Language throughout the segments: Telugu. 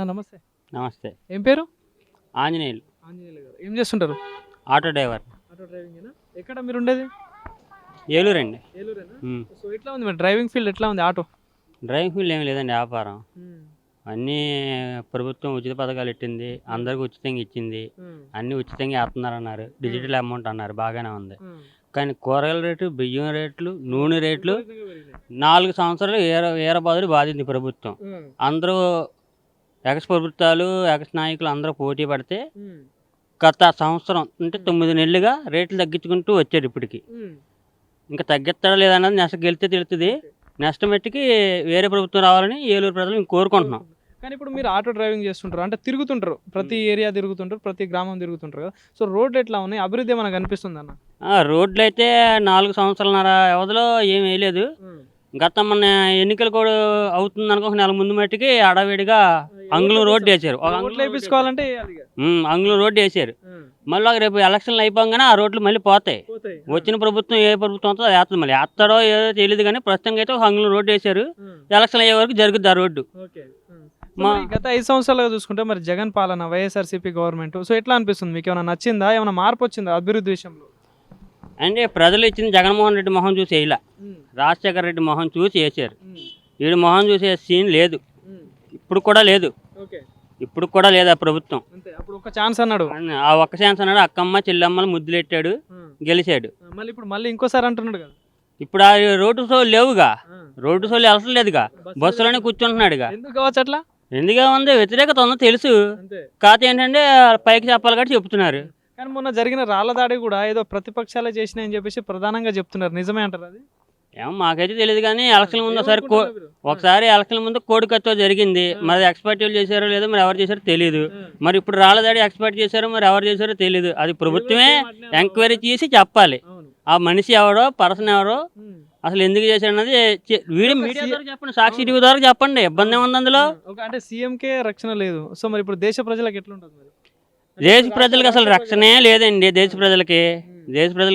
నమస్తే. నమస్తే. ఏం పేరు? ఆంజనేయులు. ఆంజనేయులు గారు. ఏం చేస్తుంటారు? Auto driver. ఆటో డ్రైవింగేనా? ఎక్కడ మీరు ఉండేది? ఏలూరండి. ఏలూరేనా? సో ఎట్లా ఉంది మరి డ్రైవింగ్ ఫీల్డ్ ఎట్లా ఉంది ఆటో? డ్రైవింగ్ ఫీల్డ్ ఏమి లేదండి, వ్యాపారం. అన్నీ ప్రభుత్వం ఉచిత పథకాలు పెట్టింది, అందరికి ఉచితంగా ఇచ్చింది, అన్నీ ఉచితంగా వేస్తున్నారన్నారు, డిజిటల్ అమౌంట్ అన్నారు, బాగానే ఉంది. కానీ కూరగాయల రేటు, బియ్యం రేట్లు, నూనె రేట్లు 4 సంవత్సరాలు ఏరబాదులు బాధింది ప్రభుత్వం. అందరూ ఎక్స్ ప్రభుత్వాలు, ఎక్స్ నాయకులు అందరూ పోటీ పడితే గత సంవత్సరం అంటే 9 నెలలుగా రేట్లు తగ్గించుకుంటూ వచ్చారు. ఇప్పటికి ఇంకా తగ్గిస్తాడా లేదన్నది నెక్స్ట్ గెలిస్తే తెలుస్తుంది. నెక్స్ట్ మట్టికి వేరే ప్రభుత్వం రావాలని ఏలూరు ప్రజలు మేము కోరుకుంటున్నాం. కానీ ఇప్పుడు మీరు ఆటో డ్రైవింగ్ చేస్తుంటారు అంటే తిరుగుతుంటారు, ప్రతి ఏరియా తిరుగుతుంటారు, ప్రతి గ్రామం తిరుగుతుంటారు కదా. సో రోడ్లు ఎట్లా ఉన్నాయి? అభివృద్ధి ఏమైనా కనిపిస్తుంది అన్న? రోడ్లు అయితే 4 సంవత్సరాలన్నర వ్యవధిలో ఏం వేయలేదు. గత మన ఎన్నికలు కూడా అవుతుంది అనుకో, నెల ముందు మట్టికి అడవిడిగా అంగుళం రోడ్డు వేసారు. వేయించుకోవాలంటే అంగుళం రోడ్డు వేసారు. మళ్ళీ రేపు ఎలక్షన్లు అయిపోగానే ఆ రోడ్లు మళ్ళీ పోతాయి. వచ్చిన ప్రభుత్వం ఏ ప్రభుత్వం అవుతుందో అది వేస్తుంది. మళ్ళీ వేస్తాడో ఏదో తెలియదు, కానీ ప్రస్తుతానికి అయితే ఒక అంగుళం రోడ్డు వేసారు. ఎలక్షన్ అయ్యే వరకు జరుగుద్ది ఆ రోడ్డు. గత 5 సంవత్సరాలుగా చూసుకుంటే మరి జగన్ పాలన, వైఎస్ఆర్సీపీ గవర్నమెంట్, సో ఎట్లా అనిపిస్తుంది మీకు? ఏమైనా నచ్చిందా? ఏమైనా మార్పు వచ్చిందా అభివృద్ధి విషయంలో? అంటే ప్రజలు ఇచ్చిన జగన్మోహన్ రెడ్డి మొహం చూసి వేయలా, రాజశేఖర రెడ్డి మొహం చూసి వేసారు. వీడి మొహం చూసే సీన్ లేదు, ఇప్పుడు కూడా లేదు. ఇప్పుడు కూడా లేదు ఆ ప్రభుత్వం. అప్పుడు ఒక ఛాన్స్ అన్నాడు, ఆ ఒక్క ఛాన్స్ అన్నాడు. అక్కమ్మ చెల్లెమ్మలు ముద్దులెట్టాడు, గెలిచాడు. మళ్ళీ ఇంకోసారి అంటున్నాడు కదా. ఇప్పుడు ఆ రోడ్డు షోలు లేవుగా, రోడ్డు షోలు వెళ్ళటం లేదుగా, బస్సులోనే కూర్చుంటున్నాడుగా. ఎందుకు కావచ్చు అట్లా? ఎందుగా ఉంది, వ్యతిరేకత ఉందో తెలుసు, కాకపోతే ఏంటంటే పైకి చెప్పాలి కాబట్టి చెప్తున్నారు. కానీ మొన్న జరిగిన రాళ్ల దాడి కూడా ఏదో ప్రతిపక్షాలే చేసినాయని చెప్పేసి ప్రధానంగా చెప్తున్నారు, నిజమే అంటారు అది? ఏమో మాకైతే తెలియదు, కానీ ఎలక్షన్ ముందు ఒకసారి ఎలక్షన్ ముందు కోడికత్తో జరిగింది. మరి ఎక్స్పర్ట్ చేశారో లేదో, మరి ఎవరు చేశారో తెలియదు. మరి ఇప్పుడు రాళ్ళదాడి ఎక్స్పర్ట్ చేశారో, మరి ఎవరు చేశారో తెలియదు. అది ప్రభుత్వమే ఎంక్వైరీ చేసి చెప్పాలి. ఆ మనిషి ఎవరో, పర్సన్ ఎవరో, అసలు ఎందుకు చేశారన్నది వీడియో మీడియా ద్వారా చెప్పండి, సాక్షి టీవీ ద్వారా చెప్పండి. ఇబ్బంది ఏముంది అందులో? అంటే సీఎంకే రక్షణ లేదు, సో మరి ఇప్పుడు దేశ ప్రజలకు ఎట్లుంటుంది? దేశ ప్రజలకు అసలు రక్షణే లేదండి. దేశ ప్రజలకి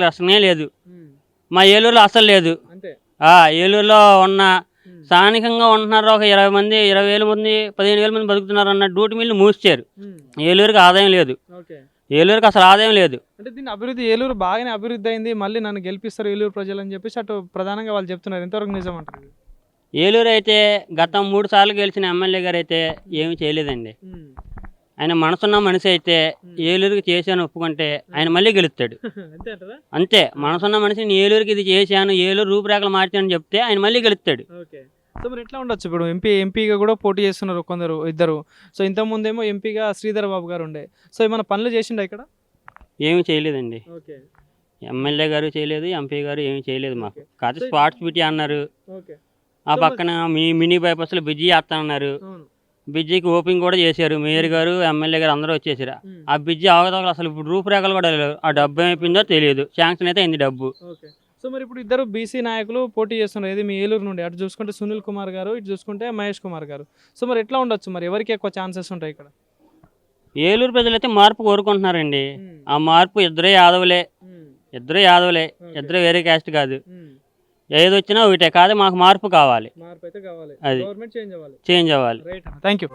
రక్షణే లేదు. మా ఏలూరులో అసలు లేదు. ఏలూరులో ఉన్న స్థానికంగా ఉంటున్నారు ఒక 20 మంది, 20,000 మంది, 15,000 మంది బతుకుతున్నారు అన్న డ్యూటీ మిల్లు మూసిచ్చారు. ఏలూరుకి ఆదాయం లేదు, ఏలూరుకి అసలు ఆదాయం లేదు. అంటే దీని అభివృద్ధి, ఏలూరు బాగానే అభివృద్ధి అయింది, మళ్ళీ నన్ను గెలిపిస్తారు ఏలూరు ప్రజలు అని చెప్పేసి అటు ప్రధానంగా వాళ్ళు చెప్తున్నారు. ఎంతవరకు నిజం అంటారు? ఏలూరు అయితే గత 3 సార్లు గెలిచిన ఎమ్మెల్యే గారు అయితే ఏమి చేయలేదండి. ఆయన మనసున్న మనిషి అయితే ఏలూరుకి చేశాను ఒప్పుకుంటే ఆయన మళ్ళీ గెలుస్తాడు. అంతే, మనసున్న మనిషిని ఏలూరుకి ఇది చేశాను, ఏలూరు రూపురేఖలు మార్చాను చెప్తే ఆయన మళ్ళీ గెలుస్తాడు. సో మరి ఎట్లా ఉండొచ్చు? ఇప్పుడు ఎంపీగా కూడా పోటీ చేస్తున్నారు ఇద్దరు. సో ఇంతకుముందేమో ఎంపీగా శ్రీధర్ బాబు గారు ఉండే, సో ఏమైనా పనులు చేసిండా ఇక్కడ? ఏమి చేయలేదండి. ఎమ్మెల్యే గారు చేయలేదు, ఎంపీ గారు ఏమి చేయలేదు. మాకు కాదు స్పాట్స్ బిటీ అన్నారు. ఆ పక్కన మినీ బైపాస్లో బిజీ చేస్తానన్నారు. బ్రిడ్జికి ఓపెనింగ్ కూడా చేశారు. మేయర్ గారు, ఎమ్మెల్యే గారు అందరూ వచ్చేసారు. ఆ బ్రిడ్జి అవగతలు అసలు ఇప్పుడు రూపురేఖలు కూడా లేవు. ఆ డబ్బు ఏమైపోయిందో తెలియదు, శాంక్షన్ అయితే అయింది డబ్బు. సో మరి ఇప్పుడు ఇద్దరు బీసీ నాయకులు పోటీ చేస్తున్నారు, ఇది మీ ఏలూరు నుండి. అటు చూసుకుంటే సునీల్ కుమార్ గారు, ఇటు చూసుకుంటే మహేష్ కుమార్ గారు. సో మరి ఎట్లా ఉండొచ్చు? మరి ఎవరికి ఎక్కువ ఛాన్సెస్ ఉంటాయి ఇక్కడ? ఏలూరు ప్రజలు అయితే మార్పు కోరుకుంటున్నారండి. ఆ మార్పు ఇద్దరే యాదవులే, ఇద్దరు వేరే క్యాస్ట్ కాదు. ఏది వచ్చినా ఒకటే కాదు, మాకు మార్పు కావాలి. అది చేంజ్ అవ్వాలి. Thank you.